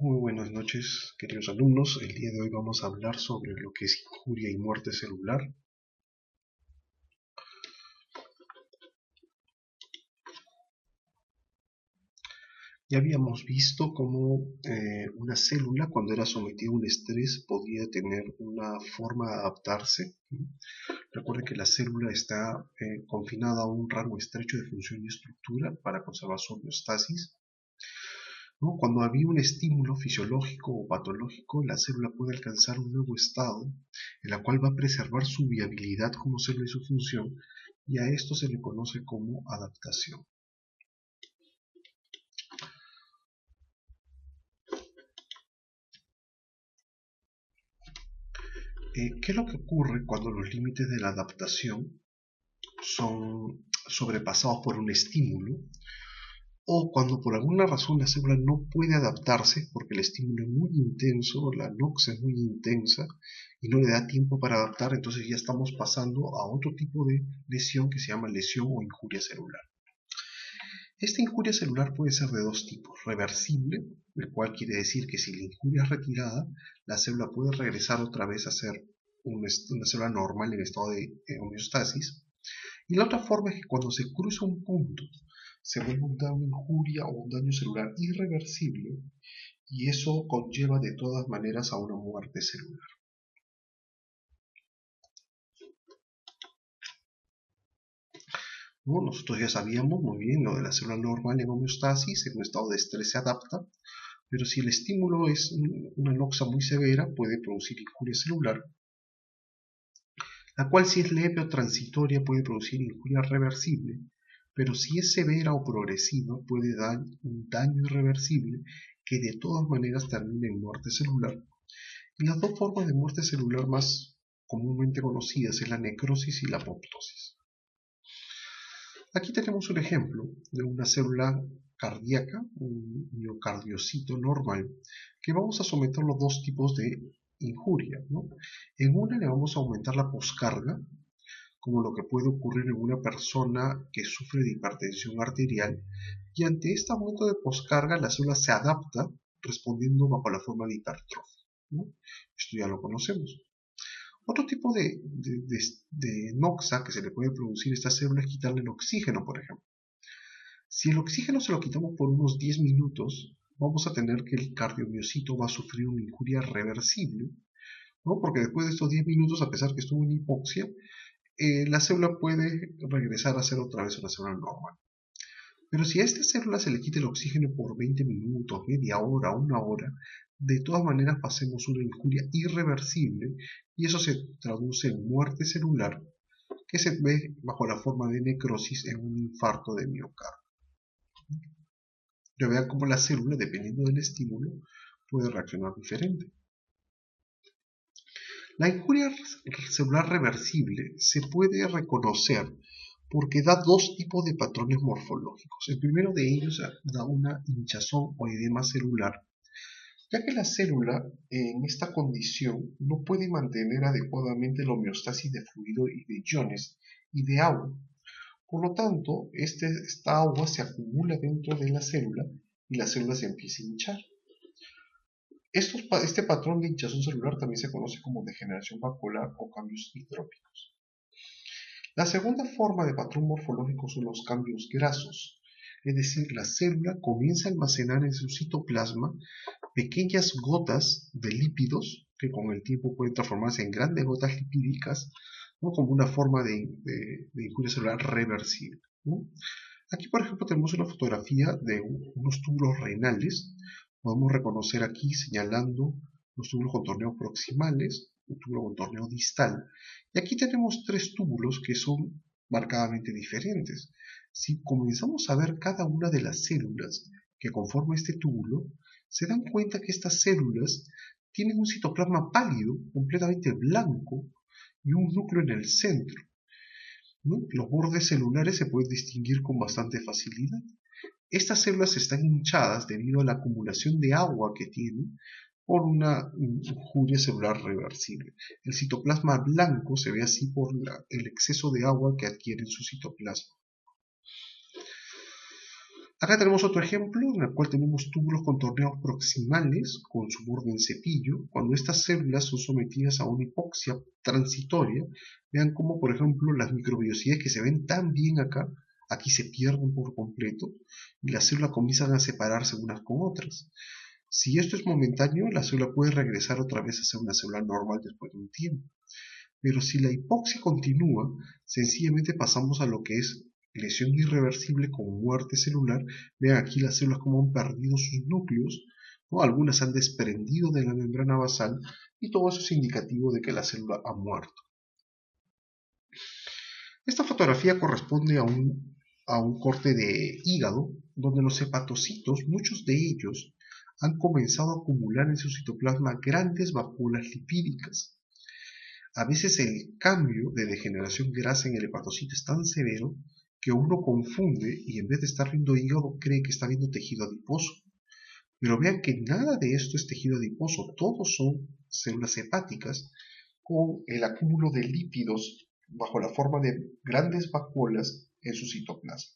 Muy buenas noches, queridos alumnos. El día de hoy vamos a hablar sobre lo que es injuria y muerte celular. Ya habíamos visto cómo una célula, cuando era sometida a un estrés, podía tener una forma de adaptarse. Recuerden que la célula está confinada a un rango estrecho de función y estructura para conservar su homeostasis, ¿no? Cuando había un estímulo fisiológico o patológico, la célula puede alcanzar un nuevo estado en la cual va a preservar su viabilidad como célula y su función, y a esto se le conoce como adaptación. ¿Qué es lo que ocurre cuando los límites de la adaptación son sobrepasados por un estímulo? O cuando por alguna razón la célula no puede adaptarse porque el estímulo es muy intenso, la noxa es muy intensa y no le da tiempo para adaptar, entonces ya estamos pasando a otro tipo de lesión que se llama lesión o injuria celular. Esta injuria celular puede ser de dos tipos: reversible, el cual quiere decir que si la injuria es retirada, la célula puede regresar otra vez a ser una célula normal en estado de homeostasis. Y la otra forma es que cuando se cruza un punto, se vuelve una injuria o un daño celular irreversible, y eso conlleva de todas maneras a una muerte celular. ¿No? Nosotros ya sabíamos muy bien lo de la célula normal en homeostasis, en un estado de estrés se adapta, pero si el estímulo es una noxa muy severa, puede producir injuria celular, la cual si es leve o transitoria puede producir injuria reversible, pero si es severa o progresiva puede dar un daño irreversible que de todas maneras termina en muerte celular. Y las dos formas de muerte celular más comúnmente conocidas es la necrosis y la apoptosis. Aquí tenemos un ejemplo de una célula cardíaca, un miocardiocito normal, que vamos a someter los dos tipos de injuria, ¿no? En una le vamos a aumentar la poscarga, como lo que puede ocurrir en una persona que sufre de hipertensión arterial, y ante este aumento de poscarga la célula se adapta respondiendo bajo la forma de hipertrofia, ¿no? Esto ya lo conocemos. Otro tipo de noxa que se le puede producir a esta célula es quitarle el oxígeno, por ejemplo. Si el oxígeno se lo quitamos por unos 10 minutos, vamos a tener que el cardiomiocito va a sufrir una injuria reversible, ¿no? Porque después de estos 10 minutos, a pesar que estuvo en hipoxia, la célula puede regresar a ser otra vez una célula normal. Pero si a esta célula se le quita el oxígeno por 20 minutos, media hora, una hora, de todas maneras pasemos una injuria irreversible, y eso se traduce en muerte celular, que se ve bajo la forma de necrosis en un infarto de miocardio. Ya vean cómo la célula, dependiendo del estímulo, puede reaccionar diferente. La injuria celular reversible se puede reconocer porque da dos tipos de patrones morfológicos. El primero de ellos da una hinchazón o edema celular, ya que la célula en esta condición no puede mantener adecuadamente la homeostasis de fluido y de iones y de agua. Por lo tanto, esta agua se acumula dentro de la célula y la célula se empieza a hinchar. Este patrón de hinchazón celular también se conoce como degeneración vascular o cambios hidrópicos. La segunda forma de patrón morfológico son los cambios grasos, es decir, la célula comienza a almacenar en su citoplasma pequeñas gotas de lípidos que con el tiempo pueden transformarse en grandes gotas lipídicas, ¿no? Como una forma de injuria celular reversible, ¿no? Aquí, por ejemplo, tenemos una fotografía de unos túbulos renales. Podemos reconocer aquí señalando los túbulos contorneos proximales, un túbulo contorneo distal. Y aquí tenemos tres túbulos que son marcadamente diferentes. Si comenzamos a ver cada una de las células que conforman este túbulo, se dan cuenta que estas células tienen un citoplasma pálido, completamente blanco, y un núcleo en el centro, ¿no? Los bordes celulares se pueden distinguir con bastante facilidad. Estas células están hinchadas debido a la acumulación de agua que tienen por una injuria celular reversible. El citoplasma blanco se ve así por el exceso de agua que adquiere en su citoplasma. Acá tenemos otro ejemplo en el cual tenemos túbulos contorneados proximales con su borde en cepillo. Cuando estas células son sometidas a una hipoxia transitoria, vean cómo, por ejemplo, las microbiosidades que se ven tan bien acá, aquí se pierden por completo y las células comienzan a separarse unas con otras. Si esto es momentáneo, la célula puede regresar otra vez a ser una célula normal después de un tiempo. Pero si la hipoxia continúa, sencillamente pasamos a lo que es lesión irreversible con muerte celular. Vean aquí las células como han perdido sus núcleos, ¿no? Algunas han desprendido de la membrana basal y todo eso es indicativo de que la célula ha muerto. Esta fotografía corresponde a un corte de hígado donde los hepatocitos, muchos de ellos, han comenzado a acumular en su citoplasma grandes vacuolas lipídicas. A veces el cambio de degeneración grasa en el hepatocito es tan severo que uno confunde y en vez de estar viendo hígado cree que está viendo tejido adiposo. Pero vean que nada de esto es tejido adiposo, todos son células hepáticas con el acúmulo de lípidos bajo la forma de grandes vacuolas en su citoplasma.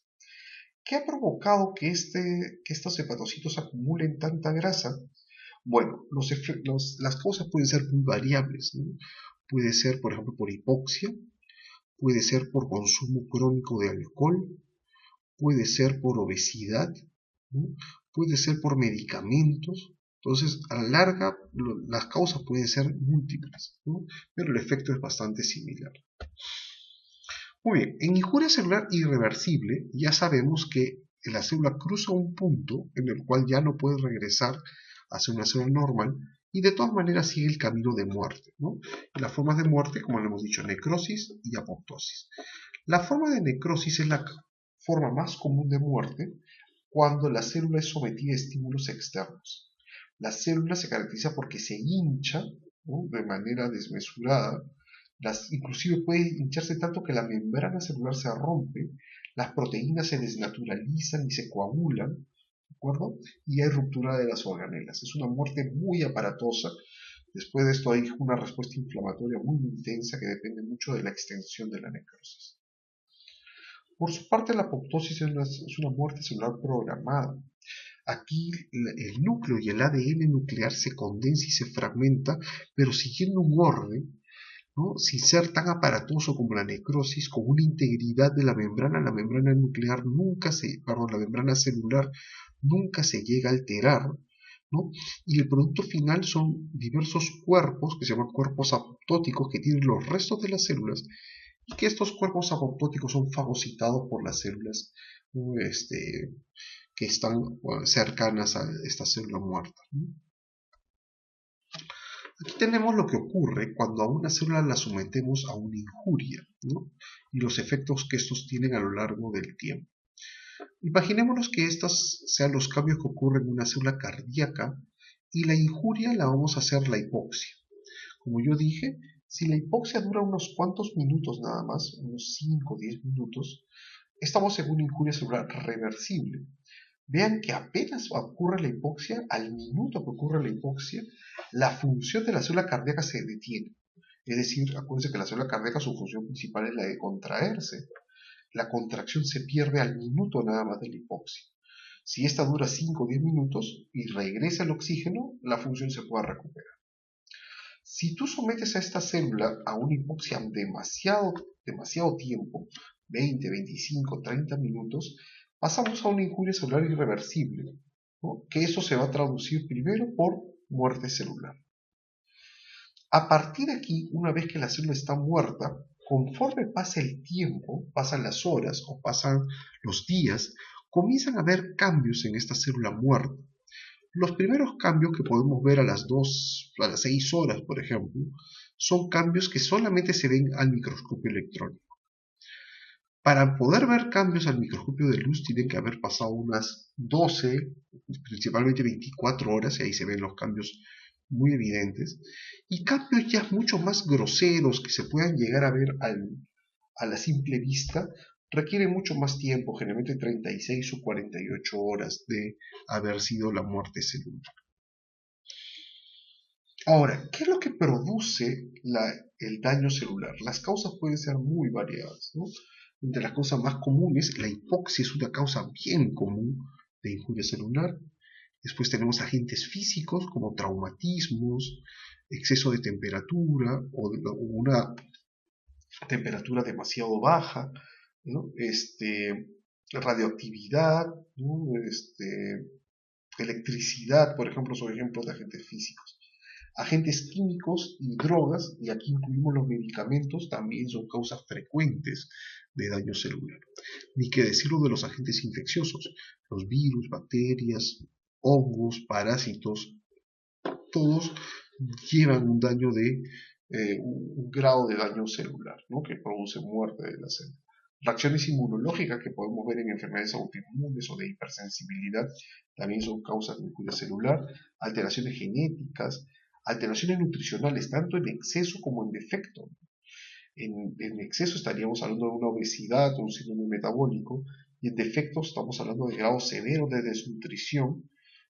¿Qué ha provocado que estos hepatocitos acumulen tanta grasa? Bueno, las causas pueden ser muy variables, ¿no? Puede ser, por ejemplo, por hipoxia, puede ser por consumo crónico de alcohol, puede ser por obesidad, ¿no? Puede ser por medicamentos. Entonces, a la larga, las causas pueden ser múltiples, ¿no? Pero el efecto es bastante similar. Muy bien, en injuria celular irreversible ya sabemos que la célula cruza un punto en el cual ya no puede regresar a ser una célula normal y de todas maneras sigue el camino de muerte, ¿no? Y las formas de muerte, como le hemos dicho, necrosis y apoptosis. La forma de necrosis es la forma más común de muerte cuando la célula es sometida a estímulos externos. La célula se caracteriza porque se hincha, ¿no?, de manera desmesurada. Inclusive puede hincharse tanto que la membrana celular se rompe, las proteínas se desnaturalizan y se coagulan, ¿de acuerdo? Y hay ruptura de las organelas. Es una muerte muy aparatosa. Después de esto hay una respuesta inflamatoria muy intensa que depende mucho de la extensión de la necrosis. Por su parte, la apoptosis es una muerte celular programada. Aquí el núcleo y el ADN nuclear se condensa y se fragmenta, pero siguiendo un orden, ¿no?, sin ser tan aparatoso como la necrosis, con una integridad de la membrana nuclear la membrana celular nunca se llega a alterar, ¿no? Y el producto final son diversos cuerpos, que se llaman cuerpos apoptóticos, que tienen los restos de las células, y que estos cuerpos apoptóticos son fagocitados por las células que están cercanas a esta célula muerta, ¿no? Aquí tenemos lo que ocurre cuando a una célula la sometemos a una injuria, ¿no?, y los efectos que estos tienen a lo largo del tiempo. Imaginémonos que estos sean los cambios que ocurren en una célula cardíaca y la injuria la vamos a hacer la hipoxia. Como yo dije, si la hipoxia dura unos cuantos minutos nada más, unos 5 o 10 minutos, estamos en una injuria celular reversible. Vean que apenas ocurre la hipoxia, al minuto que ocurre la hipoxia, la función de la célula cardíaca se detiene. Es decir, acuérdense que la célula cardíaca su función principal es la de contraerse. La contracción se pierde al minuto nada más de la hipoxia. Si esta dura 5 o 10 minutos y regresa el oxígeno, la función se puede recuperar. Si tú sometes a esta célula a una hipoxia demasiado tiempo, 20, 25, 30 minutos, pasamos a una injuria celular irreversible, ¿no?, que eso se va a traducir primero por muerte celular. A partir de aquí, una vez que la célula está muerta, conforme pasa el tiempo, pasan las horas o pasan los días, comienzan a haber cambios en esta célula muerta. Los primeros cambios que podemos ver a las 6 horas, por ejemplo, son cambios que solamente se ven al microscopio electrónico. Para poder ver cambios al microscopio de luz tienen que haber pasado unas 12, principalmente 24 horas, y ahí se ven los cambios muy evidentes, y cambios ya mucho más groseros que se puedan llegar a ver a la simple vista, requieren mucho más tiempo, generalmente 36 o 48 horas de haber sido la muerte celular. Ahora, ¿qué es lo que produce el daño celular? Las causas pueden ser muy variadas, ¿no? Entre las causas más comunes, la hipoxia es una causa bien común, de injuria celular. Después tenemos agentes físicos como traumatismos, exceso de temperatura o una temperatura demasiado baja, ¿no? Radioactividad, ¿no? Electricidad, por ejemplo, son ejemplos de agentes físicos. Agentes químicos y drogas, y aquí incluimos los medicamentos, también son causas frecuentes de daño celular. Ni que decirlo de los agentes infecciosos, los virus, bacterias, hongos, parásitos, todos llevan un daño de un grado de daño celular, ¿no? Que produce muerte de la célula. Reacciones inmunológicas que podemos ver en enfermedades autoinmunes o de hipersensibilidad también son causas de injuria celular, alteraciones genéticas, alteraciones nutricionales, tanto en exceso como en defecto. En exceso estaríamos hablando de una obesidad o un síndrome metabólico, y en defecto estamos hablando de grado severo de desnutrición,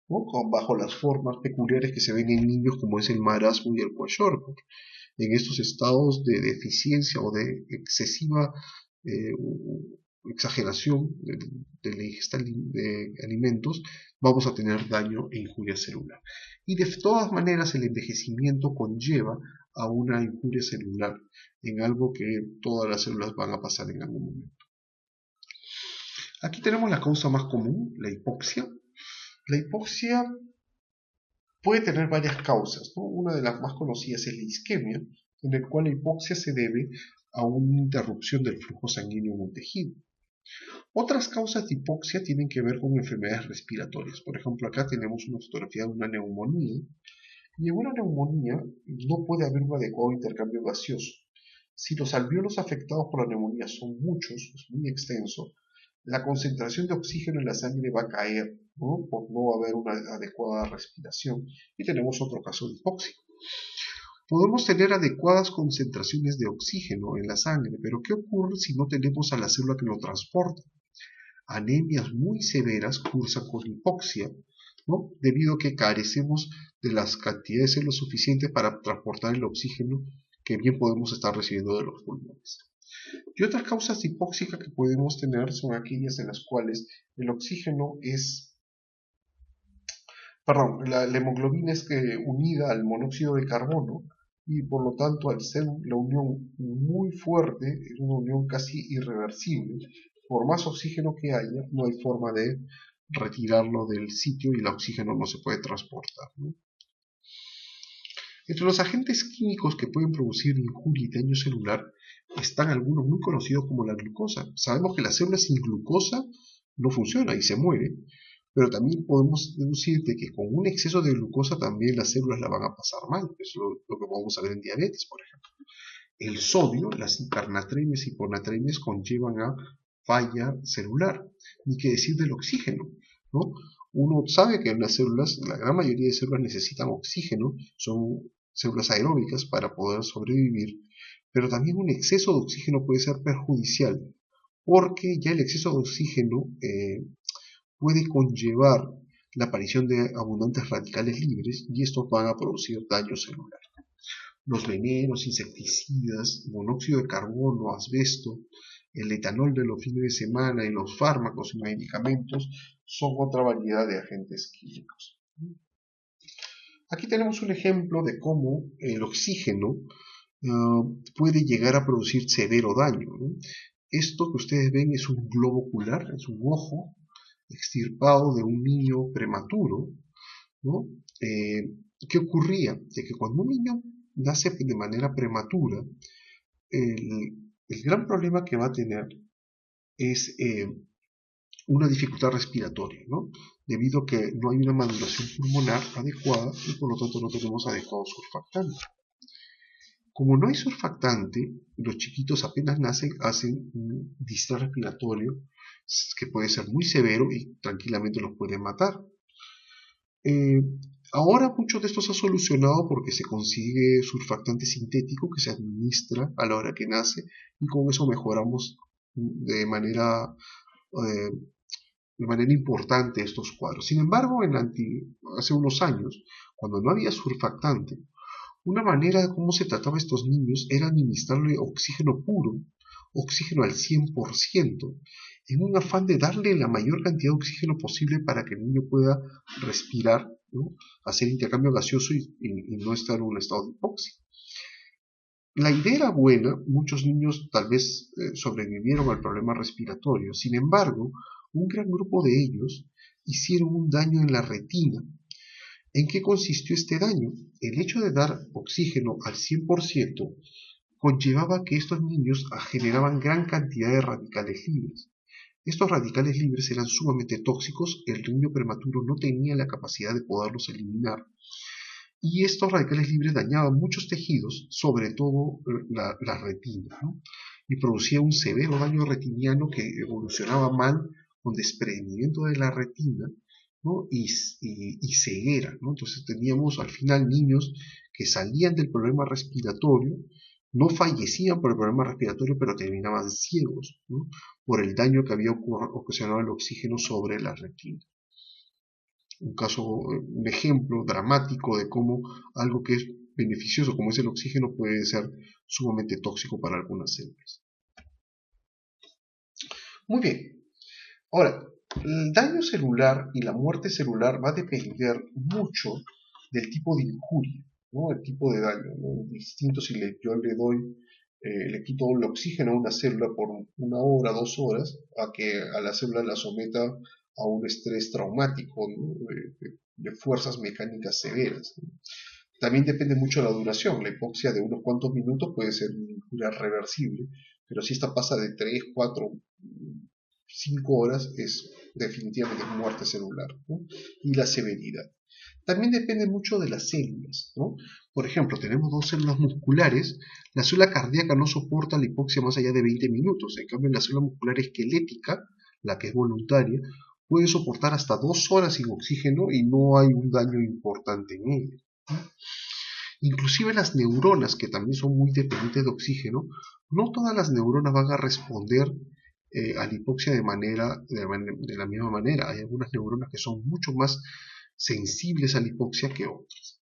¿no? Bajo las formas peculiares que se ven en niños como es el marasmo y el kwashiorkor. En estos estados de deficiencia o de excesiva exageración de la ingesta de alimentos, vamos a tener daño e injuria celular. Y de todas maneras el envejecimiento conlleva a una injuria celular en algo que todas las células van a pasar en algún momento. Aquí tenemos la causa más común, la hipoxia. La hipoxia puede tener varias causas, ¿no? Una de las más conocidas es la isquemia, en el cual la hipoxia se debe a una interrupción del flujo sanguíneo en un tejido. Otras causas de hipoxia tienen que ver con enfermedades respiratorias. Por ejemplo, acá tenemos una fotografía de una neumonía, y en una neumonía no puede haber un adecuado intercambio gaseoso. Si los alvéolos afectados por la neumonía son muchos, es muy extenso, la concentración de oxígeno en la sangre va a caer, ¿no? Por no haber una adecuada respiración, y tenemos otro caso de hipoxia. Podemos tener adecuadas concentraciones de oxígeno en la sangre, pero ¿qué ocurre si no tenemos a la célula que lo transporta? Anemias muy severas cursan con hipoxia, ¿no? Debido a que carecemos de las cantidades de células suficientes para transportar el oxígeno que bien podemos estar recibiendo de los pulmones. Y otras causas hipóxicas que podemos tener son aquellas en las cuales el oxígeno la hemoglobina es unida al monóxido de carbono, y por lo tanto al ser la unión muy fuerte, es una unión casi irreversible. Por más oxígeno que haya, no hay forma de retirarlo del sitio y el oxígeno no se puede transportar, ¿no? Entre los agentes químicos que pueden producir injuria y daño celular están algunos muy conocidos como la glucosa. Sabemos que la célula sin glucosa no funciona y se muere, pero también podemos deducir de que con un exceso de glucosa también las células la van a pasar mal. Eso es lo que podemos ver en diabetes, por ejemplo. El sodio, las hipernatremias y hiponatremias conllevan a falla celular. Ni que decir del oxígeno, ¿no? Uno sabe que las células, la gran mayoría de células necesitan oxígeno, son células aeróbicas para poder sobrevivir, pero también un exceso de oxígeno puede ser perjudicial, porque ya el exceso de oxígeno puede conllevar la aparición de abundantes radicales libres, y estos van a producir daño celular. Los venenos, insecticidas, monóxido de carbono, asbesto, el etanol de los fines de semana y los fármacos y medicamentos son otra variedad de agentes químicos. Aquí tenemos un ejemplo de cómo el oxígeno puede llegar a producir severo daño, ¿no? Esto que ustedes ven es un globo ocular, es un ojo extirpado de un niño prematuro, ¿no? ¿Qué ocurría? De que cuando un niño nace de manera prematura, el gran problema que va a tener es una dificultad respiratoria, ¿no? Debido a que no hay una maduración pulmonar adecuada y por lo tanto no tenemos adecuado surfactante. Como no hay surfactante, los chiquitos apenas nacen hacen un distrés respiratorio que puede ser muy severo y tranquilamente los puede matar. Ahora mucho de esto se ha solucionado porque se consigue surfactante sintético que se administra a la hora que nace, y con eso mejoramos de manera importante estos cuadros. Sin embargo, hace unos años, cuando no había surfactante, una manera de cómo se trataba a estos niños era administrarle oxígeno puro oxígeno al 100%, en un afán de darle la mayor cantidad de oxígeno posible para que el niño pueda respirar, ¿no? Hacer intercambio gaseoso y no estar en un estado de hipoxia. La idea era buena, muchos niños tal vez sobrevivieron al problema respiratorio, sin embargo, un gran grupo de ellos hicieron un daño en la retina. ¿En qué consistió este daño? El hecho de dar oxígeno al 100% conllevaba que estos niños generaban gran cantidad de radicales libres. Estos radicales libres eran sumamente tóxicos, el niño prematuro no tenía la capacidad de poderlos eliminar, y estos radicales libres dañaban muchos tejidos, sobre todo la retina, ¿no? Y producía un severo daño retiniano que evolucionaba mal con desprendimiento de la retina, ¿no? y ceguera, ¿no? Entonces teníamos al final niños que salían del problema respiratorio, no fallecían por el problema respiratorio, pero terminaban ciegos, ¿no? Por el daño que había ocasionado el oxígeno sobre la retina. Un ejemplo dramático de cómo algo que es beneficioso como es el oxígeno puede ser sumamente tóxico para algunas células. Muy bien, ahora, el daño celular y la muerte celular va a depender mucho del tipo de injuria, ¿no? El tipo de daño, ¿no? Distinto si yo le quito el oxígeno a una célula por 1 hora, 2 horas, a que a la célula la someta a un estrés traumático, ¿no? de fuerzas mecánicas severas, ¿no? También depende mucho de la duración. La hipoxia de unos cuantos minutos puede ser una injuria reversible, pero si esta pasa de 3, 4, 5 horas es definitivamente muerte celular, ¿no? Y la severidad. También depende mucho de las células, ¿no? Por ejemplo, tenemos dos células musculares, la célula cardíaca no soporta la hipoxia más allá de 20 minutos, en cambio la célula muscular esquelética, la que es voluntaria, puede soportar hasta 2 horas sin oxígeno y no hay un daño importante en ella, ¿no? Inclusive las neuronas, que también son muy dependientes de oxígeno, no todas las neuronas van a responder a la hipoxia de la misma manera. Hay algunas neuronas que son mucho más sensibles a la hipoxia que otras.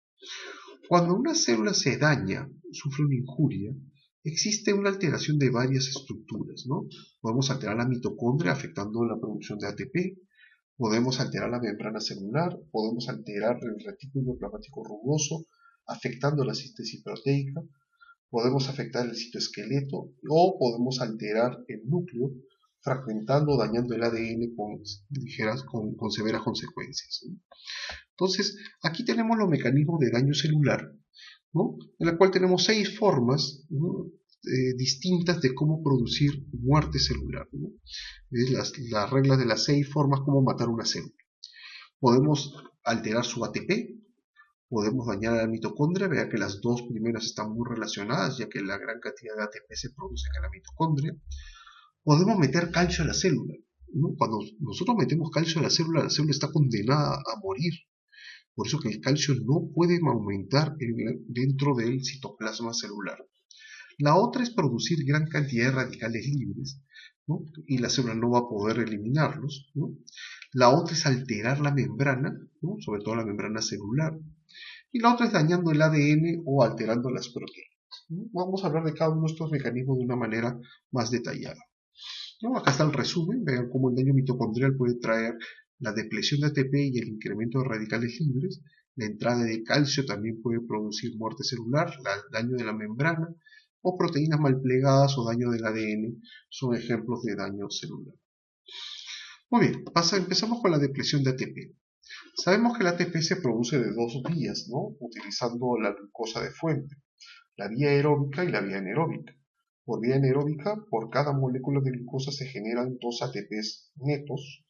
Cuando una célula se daña, sufre una injuria, existe una alteración de varias estructuras, ¿no? Podemos alterar la mitocondria afectando la producción de ATP, podemos alterar la membrana celular, podemos alterar el retículo plasmático rugoso, afectando la síntesis proteica, podemos afectar el citoesqueleto o podemos alterar el núcleo, fragmentando o dañando el ADN con severas consecuencias, ¿no? Entonces, aquí tenemos los mecanismos de daño celular, ¿no? En la cual tenemos 6 formas, ¿no? Distintas de cómo producir muerte celular, ¿no? Las reglas de las 6 formas cómo matar una célula. Podemos alterar su ATP, podemos dañar a la mitocondria, vea que las dos primeras están muy relacionadas, ya que la gran cantidad de ATP se produce en la mitocondria. Podemos meter calcio a la célula, ¿no? Cuando nosotros metemos calcio a la célula está condenada a morir. Por eso que el calcio no puede aumentar dentro del citoplasma celular. La otra es producir gran cantidad de radicales libres, ¿no? Y la célula no va a poder eliminarlos, ¿no? La otra es alterar la membrana, ¿no? Sobre todo la membrana celular. Y la otra es dañando el ADN o alterando las proteínas, ¿no? Vamos a hablar de cada uno de estos mecanismos de una manera más detallada, ¿no? Acá está el resumen, vean cómo el daño mitocondrial puede traer la depresión de ATP y el incremento de radicales libres. La entrada de calcio también puede producir muerte celular, el daño de la membrana, o proteínas mal plegadas o daño del ADN son ejemplos de daño celular. Muy bien, empezamos con la depresión de ATP. Sabemos que el ATP se produce de dos vías, ¿no? Utilizando la glucosa de fuente, la vía aeróbica y la vía anaeróbica. Por vía anaeróbica, por cada molécula de glucosa se generan 2 ATPs netos,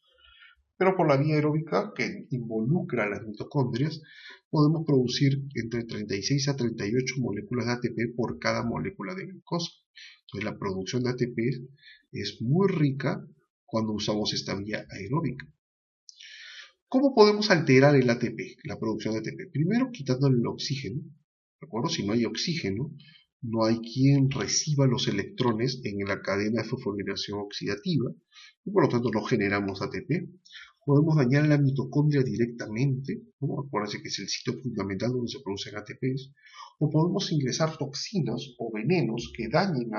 pero por la vía aeróbica, que involucra a las mitocondrias, podemos producir entre 36 a 38 moléculas de ATP por cada molécula de glucosa. Entonces la producción de ATP es muy rica cuando usamos esta vía aeróbica. ¿Cómo podemos alterar el ATP, la producción de ATP? Primero, quitándole el oxígeno. ¿De acuerdo? Si no hay oxígeno, no hay quien reciba los electrones en la cadena de fosforilación oxidativa y por lo tanto no generamos ATP. Podemos dañar la mitocondria directamente, ¿no? Acuérdense que es el sitio fundamental donde se producen ATPs, o podemos ingresar toxinas o venenos que dañen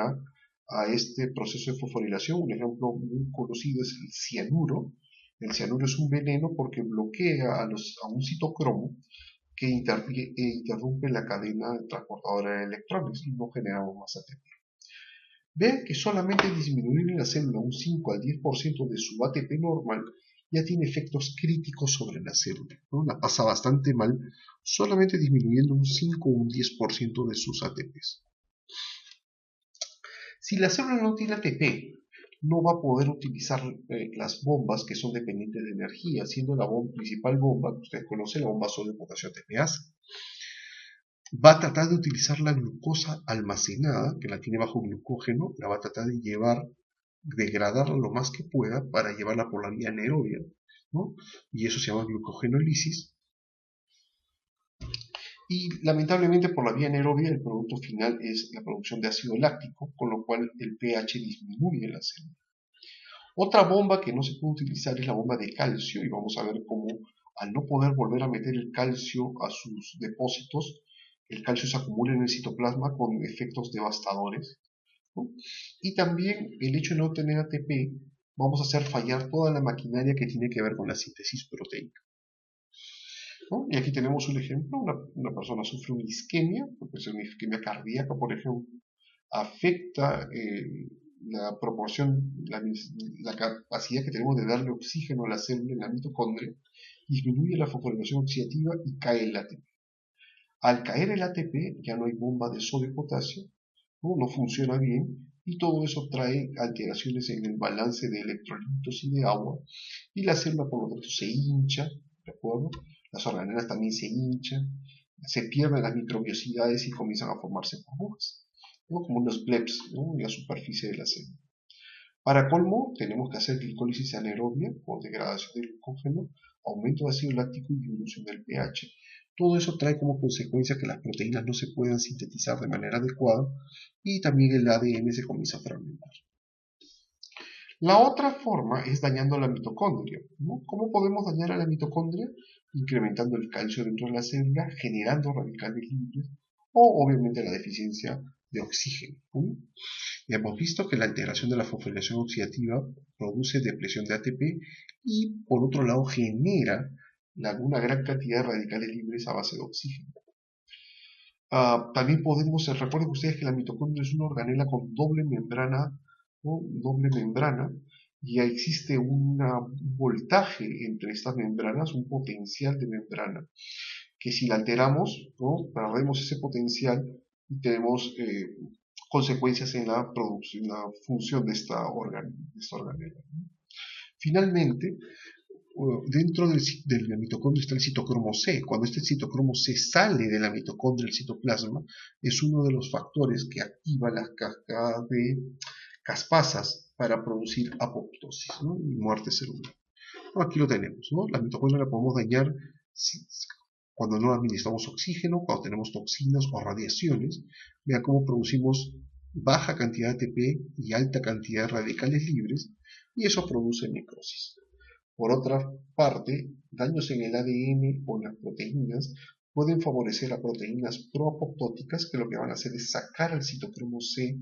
a este proceso de fosforilación. Un ejemplo muy conocido es el cianuro. El cianuro es un veneno porque bloquea a un citocromo que interrumpe la cadena transportadora de electrones y no generamos más ATP. Vean que solamente disminuir en la célula un 5 al 10% de su ATP normal ya tiene efectos críticos sobre la célula, ¿no? La pasa bastante mal solamente disminuyendo un 5 o un 10% de sus ATPs. Si la célula no tiene ATP, no va a poder utilizar las bombas que son dependientes de energía, siendo la principal bomba que ustedes conocen, la bomba sodio potasio ATPase. Va a tratar de utilizar la glucosa almacenada, que la tiene bajo glucógeno, la va a tratar de degradarla lo más que pueda para llevarla por la vía anaerobia, ¿no? Y eso se llama glucogenólisis. Y lamentablemente por la vía anaerobia el producto final es la producción de ácido láctico, con lo cual el pH disminuye en la célula. Otra bomba que no se puede utilizar es la bomba de calcio, y vamos a ver cómo al no poder volver a meter el calcio a sus depósitos, el calcio se acumula en el citoplasma con efectos devastadores, ¿no? Y también el hecho de no tener ATP, vamos a hacer fallar toda la maquinaria que tiene que ver con la síntesis proteica, ¿no? Y aquí tenemos un ejemplo, una persona sufre una isquemia, puede ser una isquemia cardíaca, por ejemplo, afecta la proporción, la capacidad que tenemos de darle oxígeno a la célula en la mitocondria, disminuye la fosforilación oxidativa y cae el ATP. Al caer el ATP ya no hay bomba de sodio y potasio, no funciona bien, y todo eso trae alteraciones en el balance de electrolitos y de agua, y la célula por lo tanto se hincha, ¿de acuerdo? Las organelas también se hinchan, se pierden las microbiosidades y comienzan a formarse burbujas, ¿no? Como los bleps, ¿no? En la superficie de la célula. Para colmo, tenemos que hacer glicólisis anaerobia por degradación del glucógeno, aumento de ácido láctico y disminución del pH. Todo eso trae como consecuencia que las proteínas no se puedan sintetizar de manera adecuada y también el ADN se comienza a fragmentar. La otra forma es dañando la mitocondria, ¿no? ¿Cómo podemos dañar a la mitocondria? Incrementando el calcio dentro de la célula, generando radicales libres o obviamente la deficiencia de oxígeno, ¿no? Ya hemos visto que la alteración de la fosforilación oxidativa produce depresión de ATP y por otro lado genera una gran cantidad de radicales libres a base de oxígeno. También recuerden ustedes que la mitocondria es una organela con doble membrana, ¿no? Doble membrana, y existe un voltaje entre estas membranas, un potencial de membrana, que si la alteramos, ¿no? Perdemos ese potencial y tenemos consecuencias en la producción, en la función de esta organela. Finalmente, dentro de la mitocondria está el citocromo C. Cuando este citocromo C sale de la mitocondria al citoplasma, es uno de los factores que activa las cascadas de caspasas para producir apoptosis, ¿no? Y muerte celular. Bueno, aquí lo tenemos, ¿no? La mitocondria la podemos dañar cuando no administramos oxígeno, cuando tenemos toxinas o radiaciones. Vean cómo producimos baja cantidad de ATP y alta cantidad de radicales libres, y eso produce necrosis. Por otra parte, daños en el ADN o en las proteínas pueden favorecer a proteínas proapoptóticas que lo que van a hacer es sacar al citocromo C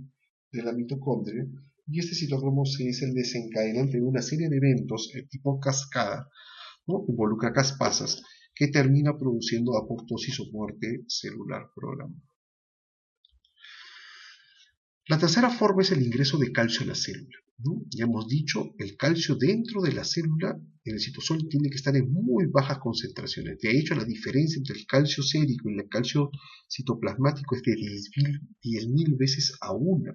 de la mitocondria, y este citocromo C es el desencadenante de una serie de eventos tipo cascada, ¿no? Que involucra caspasas que termina produciendo apoptosis o muerte celular programada. La tercera forma es el ingreso de calcio a la célula, ¿no? Ya hemos dicho, el calcio dentro de la célula, en el citosol, tiene que estar en muy bajas concentraciones. De hecho, la diferencia entre el calcio sérico y el calcio citoplasmático es de 10.000 veces a 1.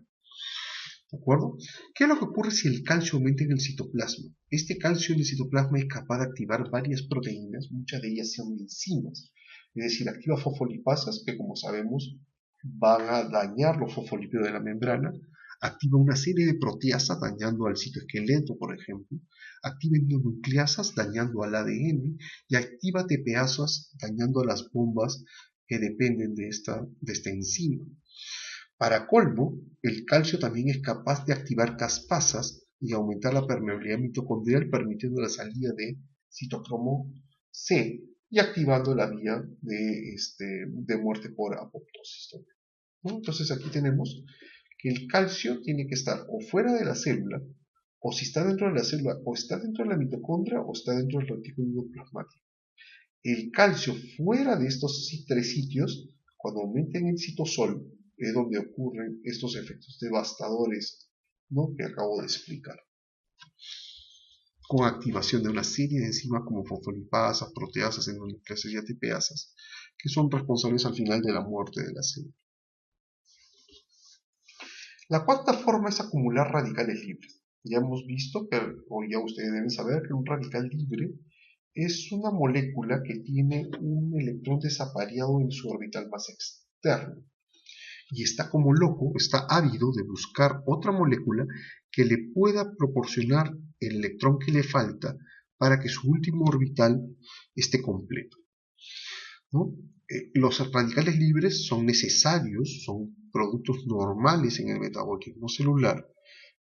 ¿De acuerdo? ¿Qué es lo que ocurre si el calcio aumenta en el citoplasma? Este calcio en el citoplasma es capaz de activar varias proteínas, muchas de ellas son enzimas, es decir, activa fosfolipasas que, como sabemos, van a dañar los fosfolípidos de la membrana, activa una serie de proteasas dañando al citoesqueleto, por ejemplo, activa endonucleasas dañando al ADN y activa TPasas dañando a las bombas que dependen de esta enzima. Para colmo, el calcio también es capaz de activar caspasas y aumentar la permeabilidad mitocondrial, permitiendo la salida de citocromo C y activando la vía de muerte por apoptosis, ¿no? Entonces aquí tenemos que el calcio tiene que estar o fuera de la célula, o si está dentro de la célula, o está dentro de la mitocondria, o está dentro del retículo endoplasmático. El calcio fuera de estos tres sitios, cuando aumenta en el citosol, es donde ocurren estos efectos devastadores, ¿no?, que acabo de explicar, con activación de una serie de enzimas como fosfolipasas, proteasas, endonucleasas y ATPasas, que son responsables al final de la muerte de la célula. La cuarta forma es acumular radicales libres. Ya hemos visto, o ya ustedes deben saber, que un radical libre es una molécula que tiene un electrón desapareado en su orbital más externo. Y está como loco, está ávido de buscar otra molécula que le pueda proporcionar el electrón que le falta para que su último orbital esté completo, ¿no? Los radicales libres son necesarios, son productos normales en el metabolismo celular,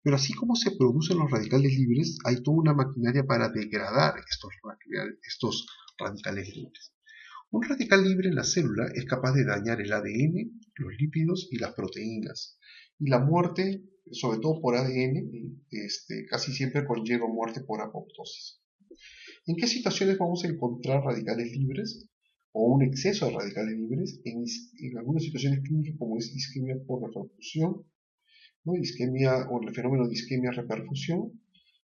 pero así como se producen los radicales libres, hay toda una maquinaria para degradar estos radicales libres. Un radical libre en la célula es capaz de dañar el ADN, los lípidos y las proteínas. Y la muerte, sobre todo por ADN, casi siempre conlleva muerte por apoptosis. ¿En qué situaciones vamos a encontrar radicales libres o un exceso de radicales libres? En algunas situaciones clínicas, como es isquemia por reperfusión, ¿no?, isquemia o el fenómeno de isquemia-reperfusión,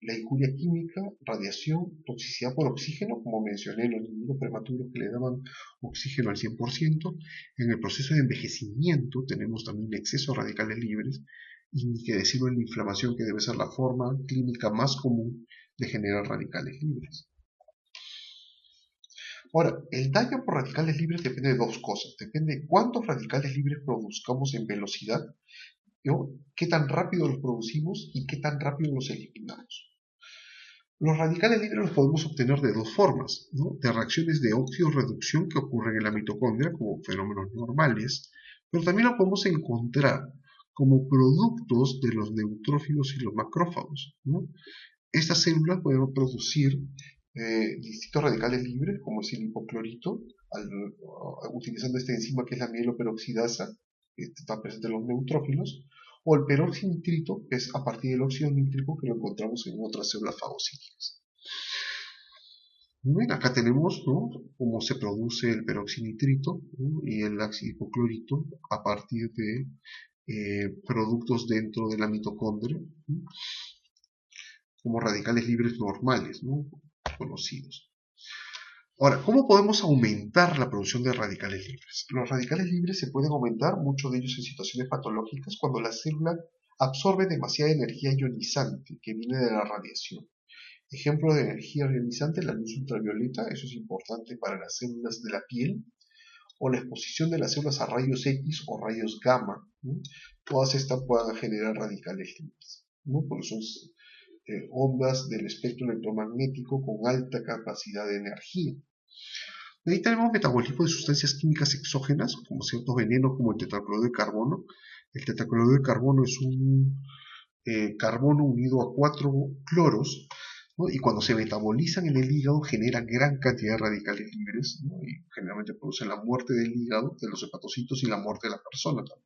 la injuria química, radiación, toxicidad por oxígeno, como mencioné, los niños prematuros que le daban oxígeno al 100%. En el proceso de envejecimiento tenemos también exceso de radicales libres, y ni que decirlo en la inflamación, que debe ser la forma clínica más común de generar radicales libres. Ahora, el daño por radicales libres depende de dos cosas. Depende de cuántos radicales libres produzcamos en velocidad, ¿no?, qué tan rápido los producimos y qué tan rápido los eliminamos. Los radicales libres los podemos obtener de dos formas, ¿no?, de reacciones de óxido-reducción que ocurren en la mitocondria como fenómenos normales, pero también lo podemos encontrar como productos de los neutrófilos y los macrófagos, ¿no? Estas células pueden producir distintos radicales libres, como es el hipoclorito, utilizando esta enzima que es la mieloperoxidasa, que está presente en los neutrófilos, o el peroxinitrito, que es a partir del óxido nítrico, que lo encontramos en otras células fagocíticas. Bien, acá tenemos, ¿no?, cómo se produce el peroxinitrito, ¿no?, y el hipoclorito a partir de productos dentro de la mitocondria, ¿no?, como radicales libres normales, ¿no?, conocidos. Ahora, ¿cómo podemos aumentar la producción de radicales libres? Los radicales libres se pueden aumentar, muchos de ellos en situaciones patológicas, cuando la célula absorbe demasiada energía ionizante que viene de la radiación. Ejemplo de energía ionizante, la luz ultravioleta, eso es importante para las células de la piel, o la exposición de las células a rayos X o rayos gamma, ¿no? Todas estas puedan generar radicales libres, ¿no?, porque son ondas del espectro electromagnético con alta capacidad de energía. De ahí tenemos metabolismo de sustancias químicas exógenas, como ciertos venenos como el tetracloruro de carbono. El tetracloruro de carbono es un carbono unido a 4 cloros, ¿no?, y cuando se metabolizan en el hígado generan gran cantidad de radicales libres, ¿no?, y generalmente producen la muerte del hígado, de los hepatocitos, y la muerte de la persona también.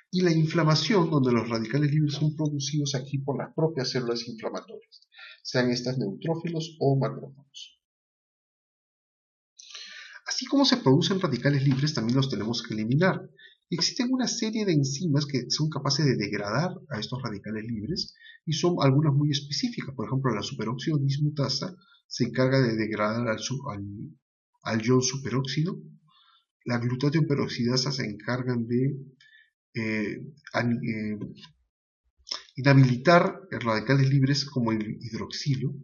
Y la inflamación, donde los radicales libres son producidos aquí por las propias células inflamatorias, sean estas neutrófilos o macrófagos. Así como se producen radicales libres, también los tenemos que eliminar. Existen una serie de enzimas que son capaces de degradar a estos radicales libres, y son algunas muy específicas. Por ejemplo, la superóxido dismutasa se encarga de degradar al ion superóxido. La glutatión peroxidasa se encargan de inhabilitar radicales libres como el hidroxilo,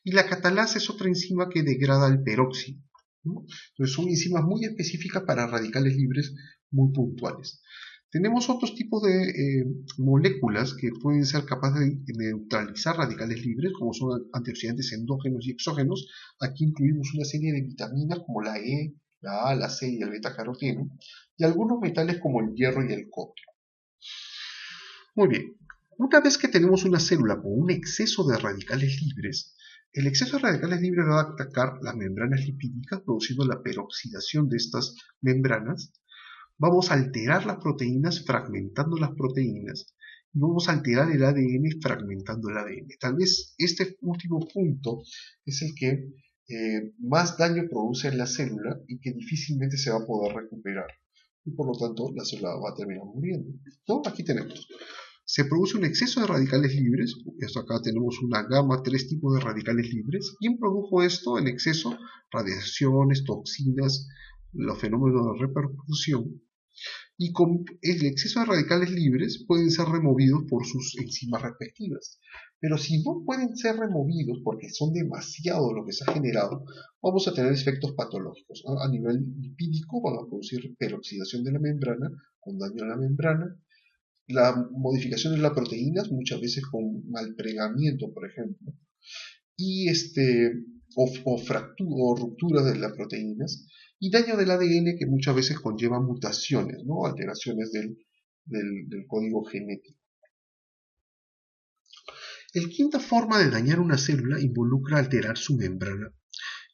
y la catalasa es otra enzima que degrada el peróxido, ¿no? Entonces son enzimas muy específicas para radicales libres muy puntuales. Tenemos otros tipos de moléculas que pueden ser capaces de neutralizar radicales libres, como son antioxidantes endógenos y exógenos. Aquí incluimos una serie de vitaminas como la E, la A, la C y el beta-caroteno, y algunos metales como el hierro y el cobre. Muy bien, una vez que tenemos una célula con un exceso de radicales libres, el exceso de radicales libres va a atacar las membranas lipídicas, produciendo la peroxidación de estas membranas, vamos a alterar las proteínas fragmentando las proteínas y vamos a alterar el ADN fragmentando el ADN. Tal vez este último punto es el que más daño produce en la célula y que difícilmente se va a poder recuperar. Y por lo tanto la célula va a terminar muriendo. ¿No? Aquí tenemos. Se produce un exceso de radicales libres. Esto acá tenemos una gama, 3 tipos de radicales libres. ¿Quién produjo esto en exceso? Radiaciones, toxinas, los fenómenos de repercusión. Y con el exceso de radicales libres pueden ser removidos por sus enzimas respectivas. Pero si no pueden ser removidos porque son demasiado lo que se ha generado, vamos a tener efectos patológicos, ¿no? A nivel lipídico van a producir peroxidación de la membrana, con daño a la membrana, la modificación de las proteínas, muchas veces con malplegamiento, por ejemplo, y o ruptura de las proteínas, y daño del ADN que muchas veces conlleva mutaciones, ¿no? Alteraciones del código genético. La quinta forma de dañar una célula involucra alterar su membrana.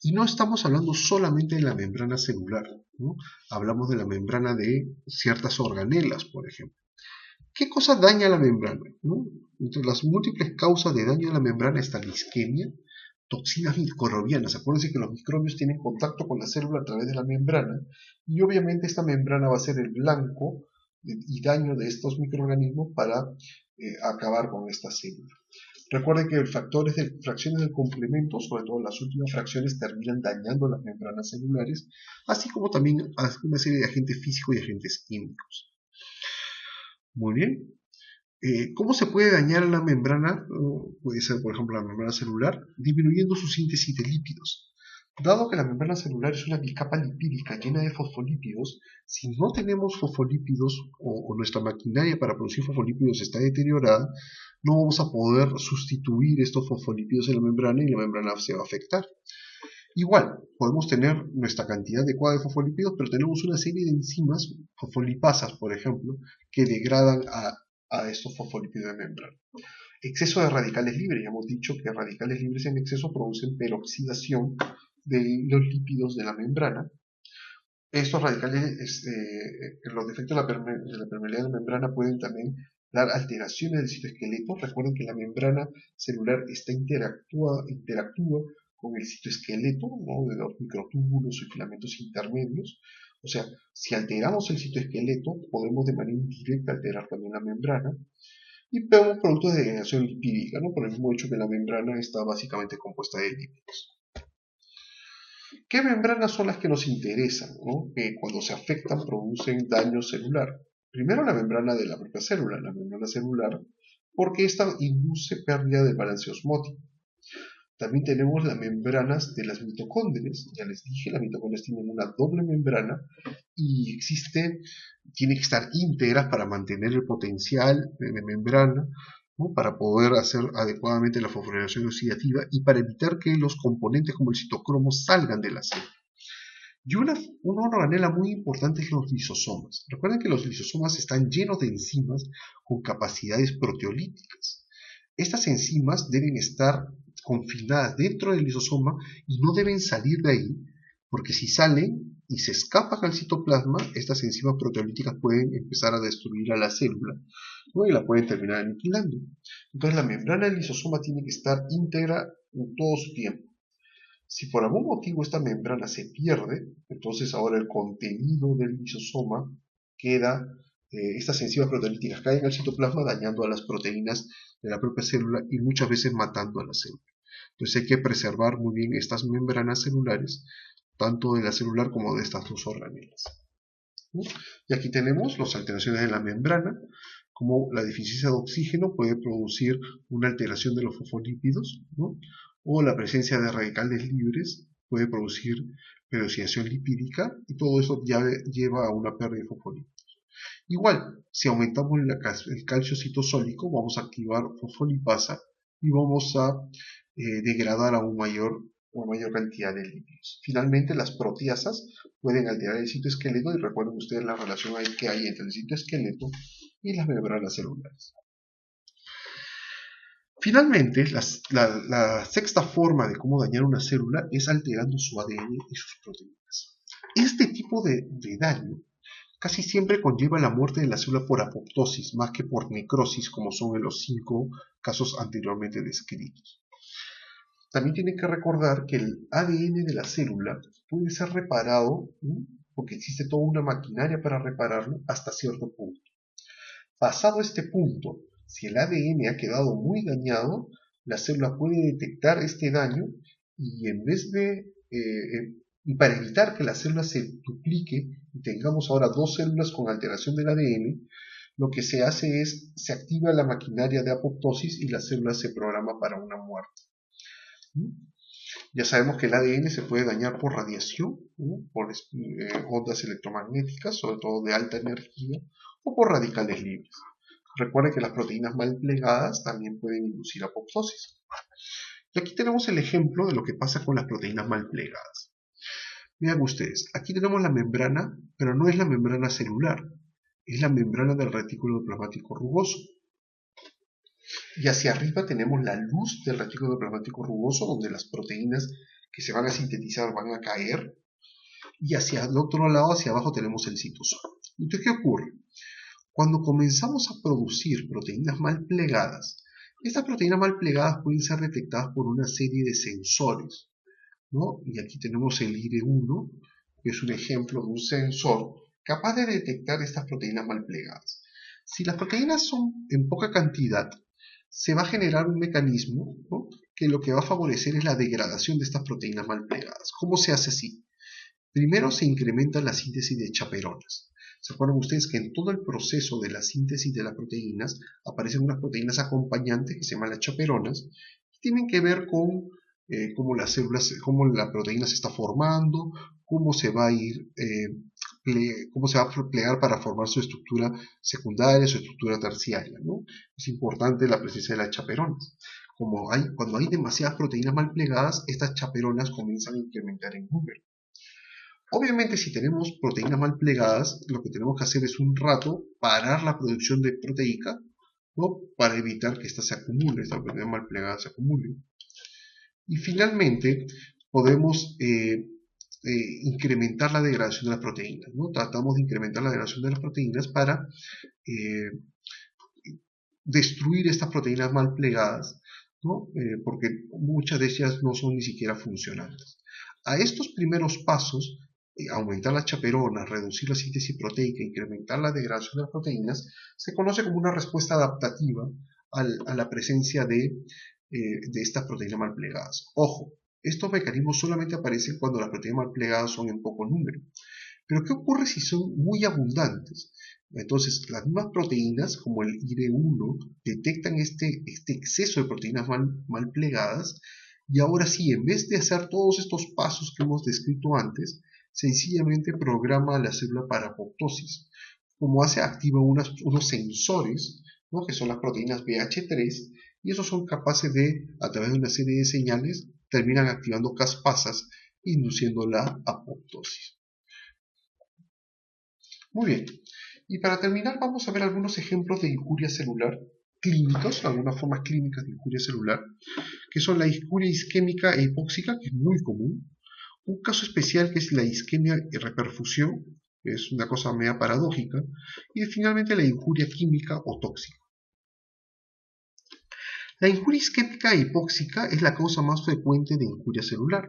Y no estamos hablando solamente de la membrana celular, ¿no? Hablamos de la membrana de ciertas organelas, por ejemplo. ¿Qué cosa daña la membrana? ¿No? Entre las múltiples causas de daño a la membrana está la isquemia, toxinas microbianas. Acuérdense que los microbios tienen contacto con la célula a través de la membrana y obviamente esta membrana va a ser el blanco y daño de estos microorganismos para acabar con esta célula. Recuerden que fracciones del complemento, sobre todo las últimas fracciones, terminan dañando las membranas celulares, así como también una serie de agentes físicos y agentes químicos. Muy bien. ¿Cómo se puede dañar la membrana? Puede ser, por ejemplo, la membrana celular, disminuyendo su síntesis de lípidos. Dado que la membrana celular es una bicapa lipídica llena de fosfolípidos, si no tenemos fosfolípidos o nuestra maquinaria para producir fosfolípidos está deteriorada, no vamos a poder sustituir estos fosfolípidos en la membrana y la membrana se va a afectar. Igual, podemos tener nuestra cantidad adecuada de fosfolípidos, pero tenemos una serie de enzimas, fosfolipasas, por ejemplo, que degradan a estos fosfolípidos de membrana. Exceso de radicales libres. Ya hemos dicho que radicales libres en exceso producen peroxidación de los lípidos de la membrana. Estos radicales, los defectos de la permeabilidad de la membrana pueden también dar alteraciones del citoesqueleto. Recuerden que la membrana celular interactúa con el citoesqueleto, ¿no? De los microtúbulos y filamentos intermedios. O sea, si alteramos el citoesqueleto, podemos de manera indirecta alterar también la membrana. Y vemos productos de degradación lipídica, ¿no? Por el mismo hecho que la membrana está básicamente compuesta de lípidos. ¿Qué membranas son las que nos interesan, ¿no? Que cuando se afectan producen daño celular? Primero la membrana de la propia célula, la membrana celular, porque esta induce pérdida del balance osmótico. También tenemos las membranas de las mitocondrias. Ya les dije, las mitocondrias tienen una doble membrana y tiene que estar íntegras para mantener el potencial de membrana, ¿no? Para poder hacer adecuadamente la fosforilación oxidativa y para evitar que los componentes como el citocromo salgan de la célula. Y una organela muy importante es los lisosomas. Recuerden que los lisosomas están llenos de enzimas con capacidades proteolíticas. Estas enzimas deben estar confinadas dentro del lisosoma y no deben salir de ahí, porque si salen y se escapan al citoplasma, estas enzimas proteolíticas pueden empezar a destruir a la célula, ¿no? Y la pueden terminar aniquilando. Entonces la membrana del lisosoma tiene que estar íntegra en todo su tiempo. Si por algún motivo esta membrana se pierde, entonces ahora el contenido del lisosoma queda, estas enzimas proteolíticas caen al citoplasma dañando a las proteínas de la propia célula y muchas veces matando a la célula. Entonces hay que preservar muy bien estas membranas celulares, tanto de la celular como de estas dos organelas. Y aquí tenemos las alteraciones de la membrana, como la deficiencia de oxígeno puede producir una alteración de los fosfolípidos, ¿no? O la presencia de radicales libres puede producir peroxidación lipídica y todo eso ya lleva a una pérdida de fosfolípidos. Igual, si aumentamos el calcio citosólico, vamos a activar fosfolipasa y vamos a degradar a una mayor cantidad de lípidos. Finalmente, las proteasas pueden alterar el citoesqueleto y recuerden ustedes la relación que hay entre el citoesqueleto y las membranas celulares. Finalmente, la sexta forma de cómo dañar una célula es alterando su ADN y sus proteínas. Este tipo de daño casi siempre conlleva la muerte de la célula por apoptosis, más que por necrosis, como son en los 5 casos anteriormente descritos. También tienen que recordar que el ADN de la célula puede ser reparado, ¿no? Porque existe toda una maquinaria para repararlo hasta cierto punto. Pasado este punto, si el ADN ha quedado muy dañado, la célula puede detectar este daño y en vez de, y para evitar que la célula se duplique y tengamos ahora dos células con alteración del ADN, lo que se hace es, se activa la maquinaria de apoptosis y la célula se programa para una muerte. Ya sabemos que el ADN se puede dañar por radiación, ¿no? Por ondas electromagnéticas, sobre todo de alta energía, o por radicales libres. Recuerden que las proteínas mal plegadas también pueden inducir apoptosis. Y aquí tenemos el ejemplo de lo que pasa con las proteínas mal plegadas. Vean ustedes, aquí tenemos la membrana, pero no es la membrana celular, es la membrana del retículo plasmático rugoso. Y hacia arriba tenemos la luz del retículo plasmático rugoso, donde las proteínas que se van a sintetizar van a caer. Y hacia el otro lado, hacia abajo, tenemos el citosol. Entonces, ¿qué ocurre? Cuando comenzamos a producir proteínas mal plegadas, estas proteínas mal plegadas pueden ser detectadas por una serie de sensores, ¿no? Y aquí tenemos el IRE1, que es un ejemplo de un sensor capaz de detectar estas proteínas mal plegadas. Si las proteínas son en poca cantidad, se va a generar un mecanismo, ¿no? Que lo que va a favorecer es la degradación de estas proteínas mal plegadas. ¿Cómo se hace así? Primero se incrementa la síntesis de chaperonas. ¿Se acuerdan ustedes que en todo el proceso de la síntesis de las proteínas aparecen unas proteínas acompañantes que se llaman las chaperonas y tienen que ver con cómo las células, cómo la proteína se está formando, cómo se va a ir, cómo se va a plegar para formar su estructura secundaria, su estructura terciaria, ¿no? Es importante la presencia de las chaperonas. Cuando hay demasiadas proteínas mal plegadas, estas chaperonas comienzan a incrementar en número. Obviamente, si tenemos proteínas mal plegadas, lo que tenemos que hacer es un rato parar la producción de proteica, ¿no? Para evitar que esta se acumule, esta proteína mal plegada se acumule. Y finalmente, podemos incrementar la degradación de las proteínas, ¿no? Tratamos de incrementar la degradación de las proteínas para destruir estas proteínas mal plegadas, ¿no? Porque muchas de ellas no son ni siquiera funcionales. A estos primeros pasos, aumentar las chaperonas, reducir la síntesis proteica, incrementar la degradación de las proteínas, se conoce como una respuesta adaptativa a la presencia de estas proteínas mal plegadas. Ojo, estos mecanismos solamente aparecen cuando las proteínas mal plegadas son en poco número. Pero ¿qué ocurre si son muy abundantes? Entonces, las mismas proteínas, como el IRE1, detectan este exceso de proteínas mal plegadas y ahora sí, en vez de hacer todos estos pasos que hemos descrito antes, sencillamente programa a la célula para apoptosis. Como hace, activa unos sensores, ¿no? Que son las proteínas BH3, y esos son capaces de, a través de una serie de señales, terminan activando caspasas, induciendo la apoptosis. Muy bien, y para terminar vamos a ver algunos ejemplos de injuria celular clínicos, algunas formas clínicas de injuria celular, que son la injuria isquémica e hipóxica, que es muy común, un caso especial que es la isquemia y reperfusión, que es una cosa media paradójica, y finalmente la injuria química o tóxica. La injuria isquémica e hipóxica es la causa más frecuente de injuria celular.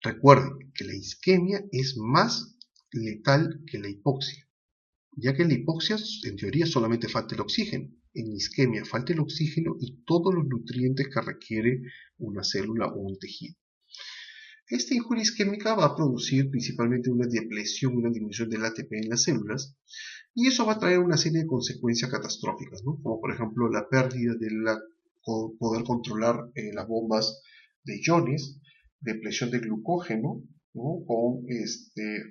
Recuerden que la isquemia es más letal que la hipoxia, ya que en la hipoxia en teoría solamente falta el oxígeno. En isquemia falta el oxígeno y todos los nutrientes que requiere una célula o un tejido. Esta injuria isquémica va a producir principalmente una depresión, una disminución del ATP en las células, y eso va a traer una serie de consecuencias catastróficas, ¿no? Como por ejemplo la pérdida de poder controlar las bombas de iones, depresión de glucógeno, ¿no? Con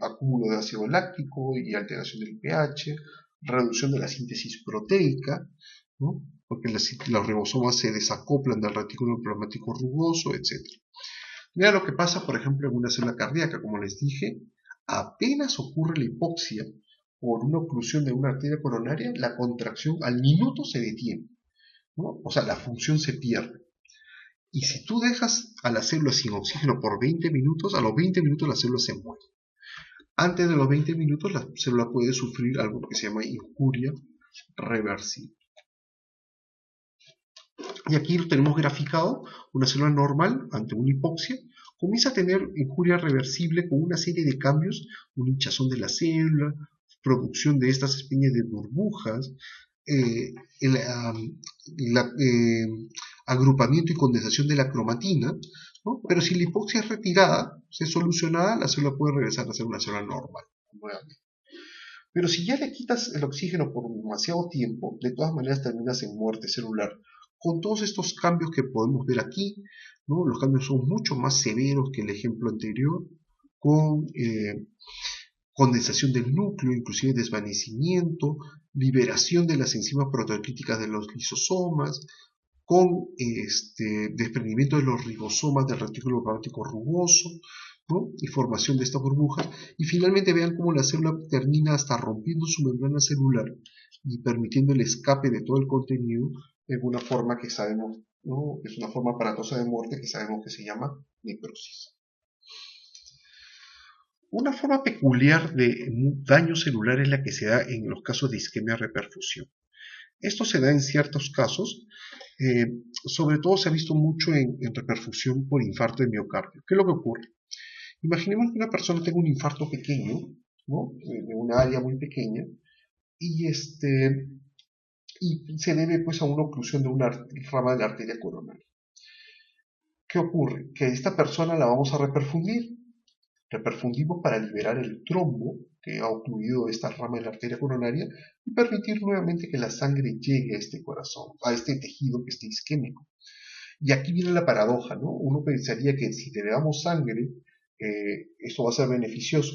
acúmulo de ácido láctico y alteración del pH, reducción de la síntesis proteica, ¿no? Porque los ribosomas se desacoplan del retículo plasmático rugoso, etc. Mira lo que pasa, por ejemplo, en una célula cardíaca. Como les dije, apenas ocurre la hipoxia por una oclusión de una arteria coronaria, la contracción al minuto se detiene, ¿no? O sea, la función se pierde. Y si tú dejas a la célula sin oxígeno por 20 minutos, a los 20 minutos la célula se muere. antes de los 20 minutos la célula puede sufrir algo que se llama injuria reversible. Y aquí lo tenemos graficado, una célula normal ante una hipoxia comienza a tener injuria reversible con una serie de cambios, un hinchazón de la célula, producción de estas especies de burbujas, el agrupamiento y condensación de la cromatina, ¿no? Pero si la hipoxia es retirada, es solucionada, la célula puede regresar a ser una célula normal nuevamente. Pero si ya le quitas el oxígeno por demasiado tiempo, de todas maneras terminas en muerte celular. Con todos estos cambios que podemos ver aquí, ¿no? Los cambios son mucho más severos que el ejemplo anterior, con condensación del núcleo, inclusive desvanecimiento, liberación de las enzimas proteolíticas de los lisosomas, con desprendimiento de los ribosomas del retículo plasmático rugoso, ¿no? Y formación de estas burbujas, y finalmente vean cómo la célula termina hasta rompiendo su membrana celular y permitiendo el escape de todo el contenido en una forma que sabemos, ¿no? Es una forma aparatosa de muerte que sabemos que se llama necrosis. Una forma peculiar de daño celular es la que se da en los casos de isquemia reperfusión. Esto se da en ciertos casos, sobre todo se ha visto mucho en reperfusión por infarto de miocardio. ¿Qué es lo que ocurre? Imaginemos que una persona tenga un infarto pequeño, ¿no? De una área muy pequeña, y se debe pues a una oclusión de una rama de la arteria coronaria. ¿Qué ocurre? Que esta persona la vamos a reperfundir. Reperfundimos para liberar el trombo que ha ocluido esta rama de la arteria coronaria y permitir nuevamente que la sangre llegue a este corazón, a este tejido que esté isquémico. Y aquí viene la paradoja, ¿no? Uno pensaría que si te damos sangre, esto va a ser beneficioso,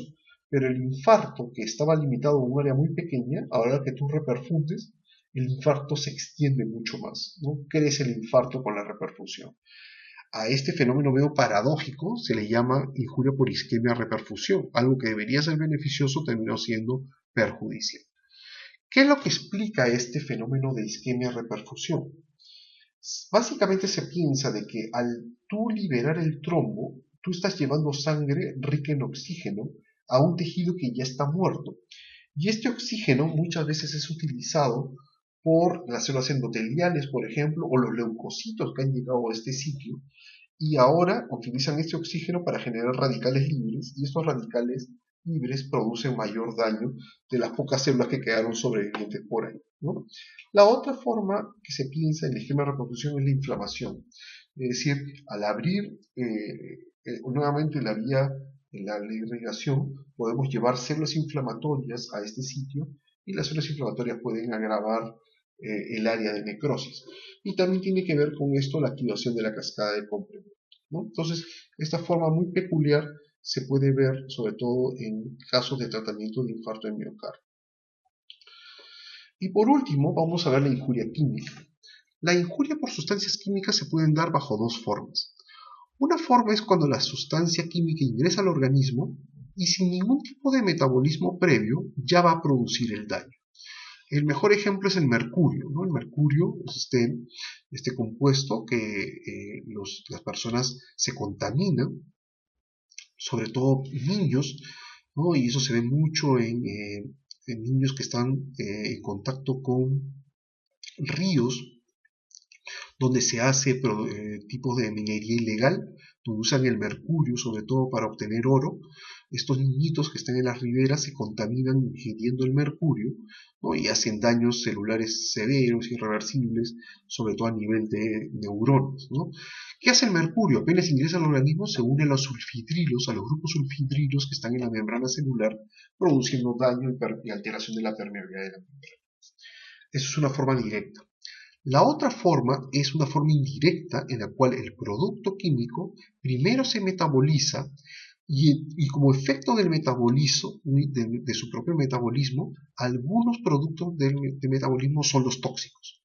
pero el infarto que estaba limitado a un área muy pequeña, ahora que tú reperfundes, el infarto se extiende mucho más, ¿no? Crece el infarto con la reperfusión. A este fenómeno medio paradójico se le llama injuria por isquemia reperfusión. Algo que debería ser beneficioso terminó siendo perjudicial. ¿Qué es lo que explica este fenómeno de isquemia reperfusión? Básicamente se piensa de que al tú liberar el trombo, tú estás llevando sangre rica en oxígeno a un tejido que ya está muerto. Y este oxígeno muchas veces es utilizado por las células endoteliales, por ejemplo, o los leucocitos que han llegado a este sitio, y ahora utilizan este oxígeno para generar radicales libres, y estos radicales libres producen mayor daño de las pocas células que quedaron sobrevivientes por ahí, ¿no? La otra forma que se piensa en el esquema de reperfusión es la inflamación, es decir, al abrir nuevamente la vía de la irrigación, podemos llevar células inflamatorias a este sitio y las células inflamatorias pueden agravar el área de necrosis. Y también tiene que ver con esto la activación de la cascada de complemento, ¿no? Entonces, esta forma muy peculiar se puede ver sobre todo en casos de tratamiento de infarto de miocardio. Y por último, vamos a ver la injuria química. La injuria por sustancias químicas se pueden dar bajo dos formas. Una forma es cuando la sustancia química ingresa al organismo y sin ningún tipo de metabolismo previo ya va a producir el daño. El mejor ejemplo es el mercurio, ¿no? El mercurio es este compuesto que las personas se contaminan, sobre todo niños, ¿no? Y eso se ve mucho en niños que están en contacto con ríos, donde se hace tipos de minería ilegal, donde usan el mercurio sobre todo para obtener oro. Estos niñitos que están en las riberas se contaminan ingiriendo el mercurio, ¿no? Y hacen daños celulares severos, irreversibles, sobre todo a nivel de neuronas, ¿no? ¿Qué hace el mercurio? Apenas ingresa al organismo, se une a los sulfidrilos, a los grupos sulfidrilos que están en la membrana celular, produciendo daño y alteración de la permeabilidad de la membrana. Eso es una forma directa. La otra forma es una forma indirecta en la cual el producto químico primero se metaboliza y como efecto del metabolismo, de su propio metabolismo, algunos productos de metabolismo son los tóxicos,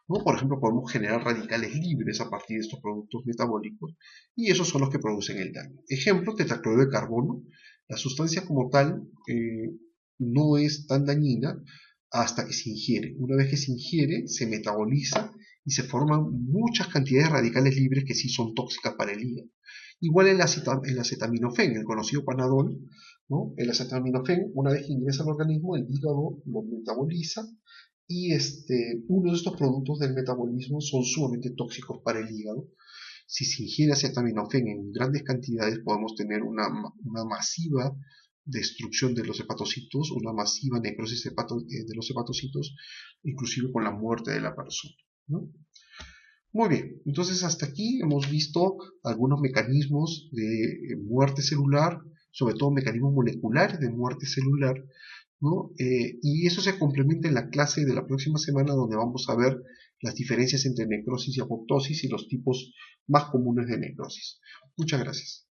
¿no? Por ejemplo, podemos generar radicales libres a partir de estos productos metabólicos y esos son los que producen el daño. Ejemplo, tetracloruro de carbono. La sustancia como tal no es tan dañina hasta que se ingiere. Una vez que se ingiere, se metaboliza y se forman muchas cantidades de radicales libres que sí son tóxicas para el hígado. Igual el acetaminofén, el conocido Panadol, ¿no? El acetaminofén, una vez que ingresa al organismo, el hígado lo metaboliza y uno de estos productos del metabolismo son sumamente tóxicos para el hígado. Si se ingiere acetaminofén en grandes cantidades, podemos tener una masiva destrucción de los hepatocitos, una masiva necrosis de los hepatocitos, inclusive con la muerte de la persona, ¿no? Muy bien, entonces hasta aquí hemos visto algunos mecanismos de muerte celular, sobre todo mecanismos moleculares de muerte celular, ¿no? Y eso se complementa en la clase de la próxima semana, donde vamos a ver las diferencias entre necrosis y apoptosis y los tipos más comunes de necrosis. Muchas gracias.